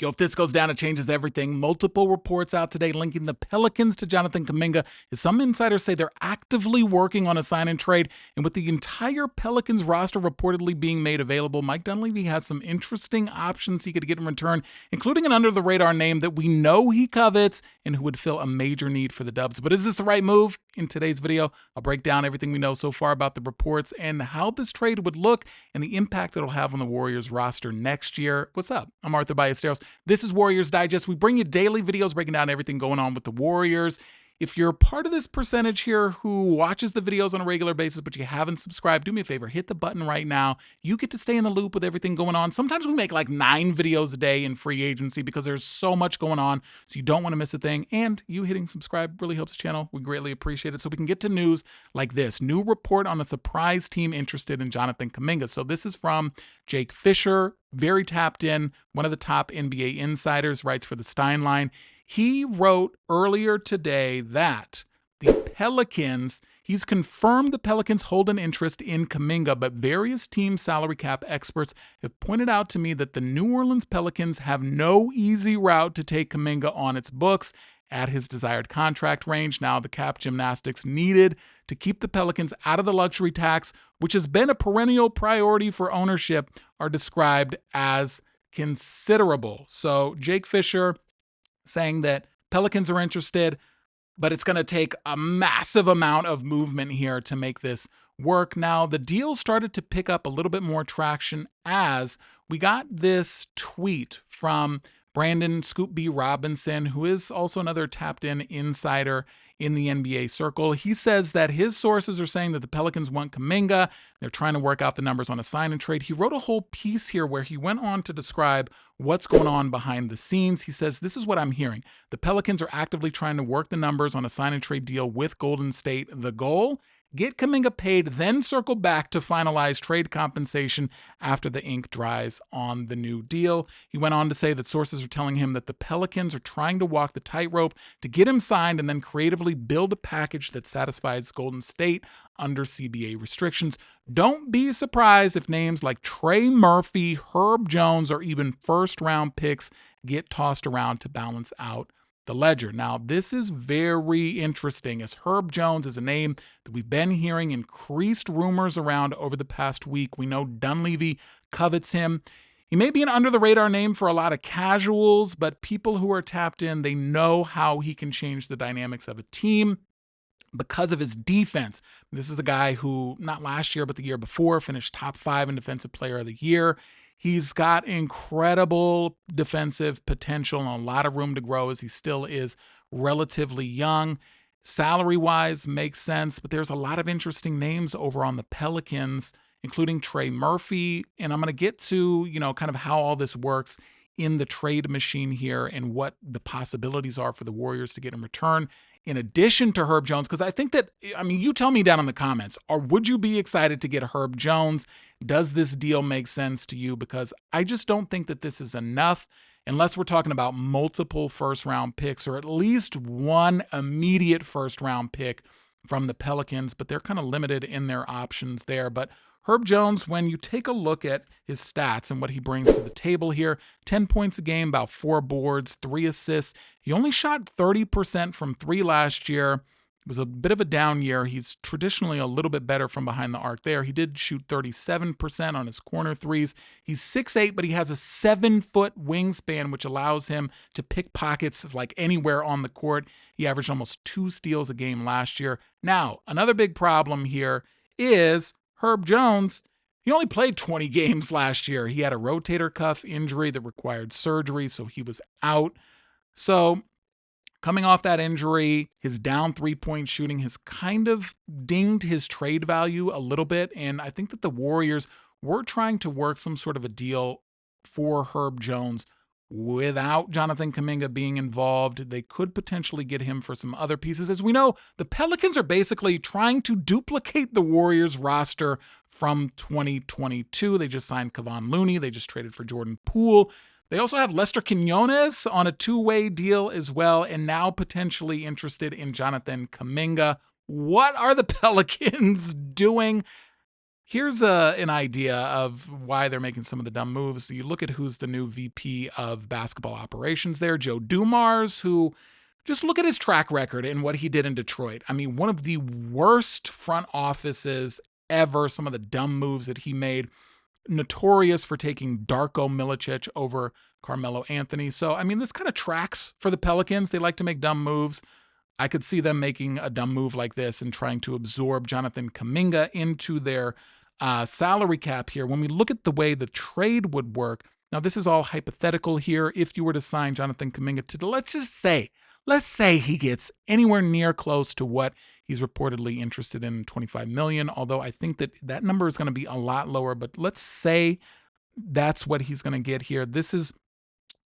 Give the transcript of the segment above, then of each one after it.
Yo, if this goes down, it changes everything. Multiple reports out today linking the Pelicans to Jonathan Kuminga, as some insiders say they're actively working on a sign and trade. And with the entire Pelicans roster reportedly being made available, Mike Dunleavy has some interesting options he could get in return, including an under-the-radar name that we know he covets and who would fill a major need for the Dubs. But is this the right move? In today's video, I'll break down everything we know so far about the reports and how this trade would look and the impact it'll have on the Warriors roster next year. What's up? I'm Arthur Ballesteros. This is Warriors Digest. We bring you daily videos breaking down everything going on with the Warriors. If you're part of this percentage here who watches the videos on a regular basis but you haven't subscribed, do me a favor, hit the button right now. You get to stay in the loop with everything going on. Sometimes we make like 9 videos a day in free agency because there's so much going on, so you don't want to miss a thing. And you hitting subscribe really helps the channel. We greatly appreciate it so we can get to news like this. New report on a surprise team interested in Jonathan Kuminga. So this is from Jake Fischer, very tapped in, one of the top NBA insiders, writes for the Stein Line. He wrote earlier today that the Pelicans, he's confirmed the Pelicans hold an interest in Kuminga, but various team salary cap experts have pointed out to me that the New Orleans Pelicans have no easy route to take Kuminga on its books at his desired contract range. Now, the cap gymnastics needed to keep the Pelicans out of the luxury tax, which has been a perennial priority for ownership, are described as considerable. So Jake Fischer saying that Pelicans are interested, but it's going to take a massive amount of movement here to make this work. Now, the deal started to pick up a little bit more traction as we got this tweet from Brandon Scoop B. Robinson, who is also another tapped-in insider in the NBA circle. He says that his sources are saying that the Pelicans want Kuminga. They're trying to work out the numbers on a sign and trade. He wrote a whole piece here where he went on to describe what's going on behind the scenes. He says, this is what I'm hearing. The Pelicans are actively trying to work the numbers on a sign and trade deal with Golden State. The goal? Get Kuminga paid, then circle back to finalize trade compensation after the ink dries on the new deal. He went on to say that sources are telling him that the Pelicans are trying to walk the tightrope to get him signed and then creatively build a package that satisfies Golden State under CBA restrictions. Don't be surprised if names like Trey Murphy, Herb Jones, or even first-round picks get tossed around to balance out the ledger. Now, this is very interesting, as Herb Jones is a name that we've been hearing increased rumors around over the past week. We know Dunleavy covets him. He may be an under-the-radar name for a lot of casuals, but people who are tapped in, they know how he can change the dynamics of a team because of his defense. This is the guy who, not last year, but the year before, finished top 5 in Defensive Player of the Year. He's got incredible defensive potential and a lot of room to grow as he still is relatively young. Salary-wise, makes sense, but there's a lot of interesting names over on the Pelicans, including Trey Murphy. And I'm going to get to, kind of how all this works in the trade machine here and what the possibilities are for the Warriors to get in return, in addition to Herb Jones, because I think that, you tell me down in the comments, or would you be excited to get Herb Jones? Does this deal make sense to you? Because I just don't think that this is enough unless we're talking about multiple first-round picks or at least one immediate first-round pick from the Pelicans, but they're kind of limited in their options there. But Herb Jones, when you take a look at his stats and what he brings to the table here, 10 points a game, about 4 boards, 3 assists. He only shot 30% from 3 last year. It was a bit of a down year. He's traditionally a little bit better from behind the arc there. He did shoot 37% on his corner threes. He's 6'8", but he has a 7-foot wingspan, which allows him to pick pockets like anywhere on the court. He averaged almost 2 steals a game last year. Now, another big problem here is Herb Jones. He only played 20 games last year. He had a rotator cuff injury that required surgery, so he was out. So coming off that injury, his down 3-point shooting has kind of dinged his trade value a little bit, and I think that the Warriors were trying to work some sort of a deal for Herb Jones without Jonathan Kuminga being involved. They could potentially get him for some other pieces. As we know, the Pelicans are basically trying to duplicate the Warriors roster from 2022. They just signed Kevon Looney. They just traded for Jordan Poole. They also have Lester Quinones on a 2-way deal as well, and now potentially interested in Jonathan Kuminga. What are the Pelicans doing? Here's an idea of why they're making some of the dumb moves. So you look at who's the new VP of basketball operations there, Joe Dumars, who just look at his track record and what he did in Detroit. I mean, one of the worst front offices ever, some of the dumb moves that he made, notorious for taking Darko Milicic over Carmelo Anthony. So, I mean, this kind of tracks for the Pelicans. They like to make dumb moves. I could see them making a dumb move like this and trying to absorb Jonathan Kuminga into their salary cap here. When we look at the way the trade would work, now this is all hypothetical here. If you were to sign Jonathan Kuminga to, let's say he gets anywhere near close to what he's reportedly interested in, $25 million, although I think that number is going to be a lot lower, but let's say that's what he's going to get here. This is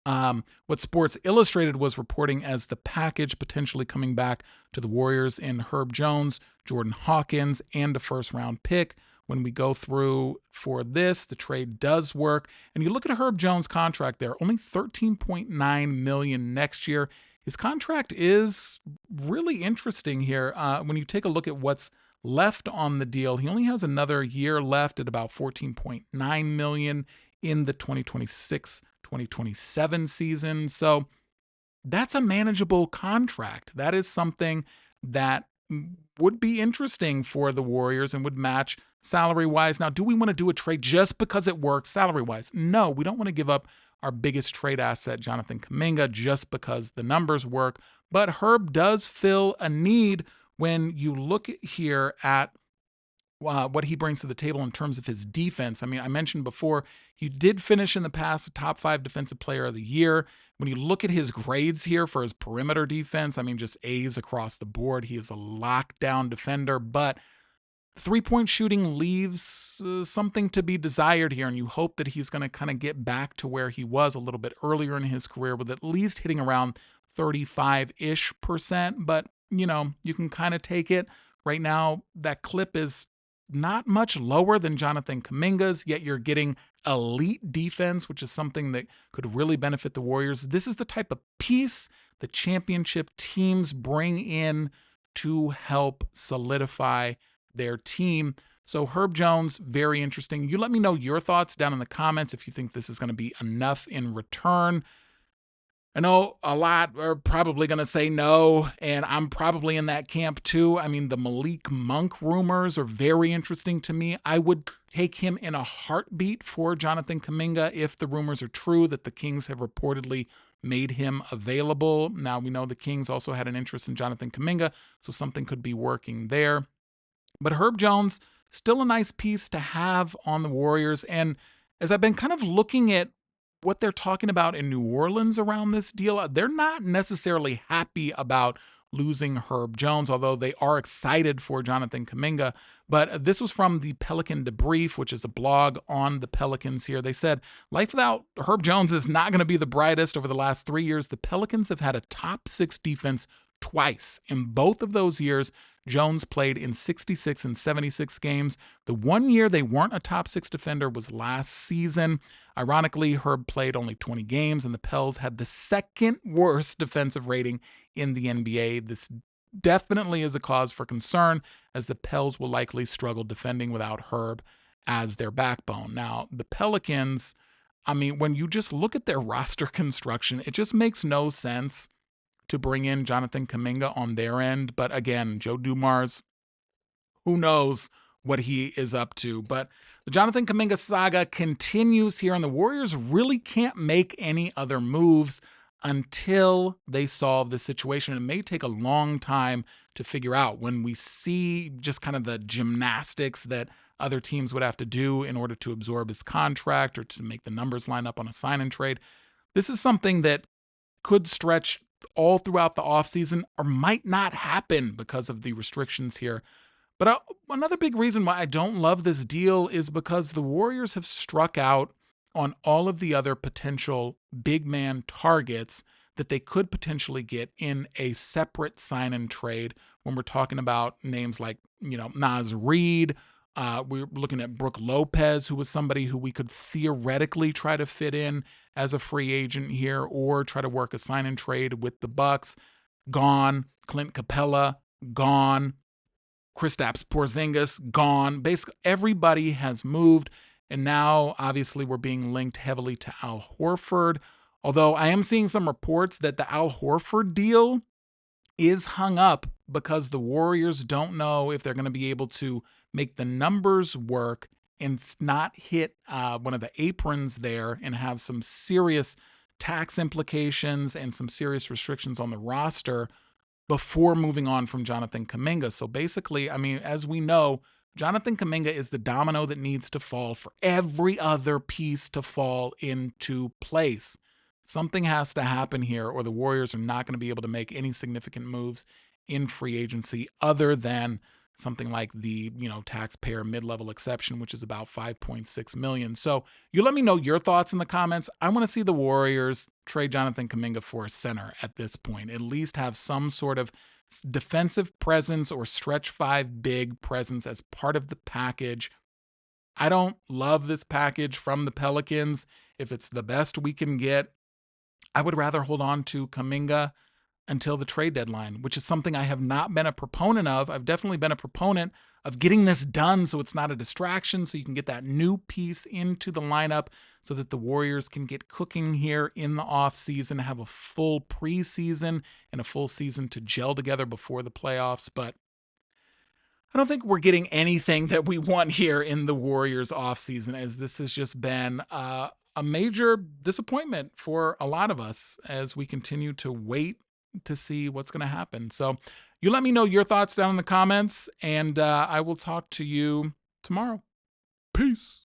what Sports Illustrated was reporting as the package potentially coming back to the Warriors in Herb Jones, Jordan Hawkins, and a first-round pick. When we go through for this, the trade does work. And you look at Herb Jones' contract there, only $13.9 million next year. His contract is really interesting here. When you take a look at what's left on the deal, he only has another year left at about $14.9 million in the 2026-2027 season. So that's a manageable contract. That is something that would be interesting for the Warriors and would match salary-wise. Now, do we want to do a trade just because it works salary-wise? No, we don't want to give up our biggest trade asset, Jonathan Kuminga, just because the numbers work. But Herb does fill a need when you look here at what he brings to the table in terms of his defense. I mean, I mentioned before, he did finish in the past the top 5 defensive player of the year. When you look at his grades here for his perimeter defense, I mean, just A's across the board. He is a lockdown defender, but three-point shooting leaves something to be desired here, and you hope that he's going to kind of get back to where he was a little bit earlier in his career with at least hitting around 35-ish%. But, you know, you can kind of take it. Right now, that clip is not much lower than Jonathan Kuminga's, yet you're getting elite defense, which is something that could really benefit the Warriors. This is the type of piece the championship teams bring in to help solidify their team. So Herb Jones, very interesting. You let me know your thoughts down in the comments if you think this is going to be enough in return. I know a lot are probably going to say no, and I'm probably in that camp too. I mean, the Malik Monk rumors are very interesting to me. I would take him in a heartbeat for Jonathan Kuminga if the rumors are true that the Kings have reportedly made him available. Now, we know the Kings also had an interest in Jonathan Kuminga, so something could be working there. But Herb Jones, still a nice piece to have on the Warriors. And as I've been kind of looking at what they're talking about in New Orleans around this deal, they're not necessarily happy about losing Herb Jones, although they are excited for Jonathan Kuminga. But this was from the Pelican Debrief, which is a blog on the Pelicans here. They said, life without Herb Jones is not going to be the brightest. Over the last 3 years, the Pelicans have had a top 6 defense twice. In both of those years, Jones played in 66 and 76 games. The 1 year they weren't a top 6 defender was last season. Ironically, Herb played only 20 games, and the Pels had the second worst defensive rating in the NBA. This definitely is a cause for concern, as the Pels will likely struggle defending without Herb as their backbone. Now, the Pelicans, I mean, when you just look at their roster construction, it just makes no sense to bring in Jonathan Kuminga on their end. But again, Joe Dumars, who knows what he is up to. But the Jonathan Kuminga saga continues here, and the Warriors really can't make any other moves until they solve this situation. It may take a long time to figure out when we see just kind of the gymnastics that other teams would have to do in order to absorb his contract or to make the numbers line up on a sign and trade. This is something that could stretch all throughout the offseason or might not happen because of the restrictions here. But another big reason why I don't love this deal is because the Warriors have struck out on all of the other potential big man targets that they could potentially get in a separate sign and trade. When we're talking about names like, Naz Reid, we're looking at Brook Lopez, who was somebody who we could theoretically try to fit in as a free agent here or try to work a sign and trade with the Bucks. Gone. Clint Capella, gone. Kristaps Porzingis gone. Basically, everybody has moved. And now, obviously, we're being linked heavily to Al Horford. Although I am seeing some reports that the Al Horford deal is hung up because the Warriors don't know if they're going to be able to make the numbers work and not hit one of the aprons there and have some serious tax implications and some serious restrictions on the roster before moving on from Jonathan Kuminga. So basically, I mean, as we know, Jonathan Kuminga is the domino that needs to fall for every other piece to fall into place. Something has to happen here, or the Warriors are not going to be able to make any significant moves in free agency other than something like the, taxpayer mid-level exception, which is about $5.6 million. So you let me know your thoughts in the comments. I want to see the Warriors trade Jonathan Kuminga for a center at this point, at least have some sort of defensive presence or stretch five big presence as part of the package. I don't love this package from the Pelicans. If it's the best we can get, I would rather hold on to Kuminga until the trade deadline, which is something I have not been a proponent of. I've definitely been a proponent of getting this done so it's not a distraction, so you can get that new piece into the lineup so that the Warriors can get cooking here in the offseason, have a full preseason and a full season to gel together before the playoffs. But I don't think we're getting anything that we want here in the Warriors offseason, as this has just been a major disappointment for a lot of us as we continue to wait to see what's going to happen. So you let me know your thoughts down in the comments, and I will talk to you tomorrow. Peace.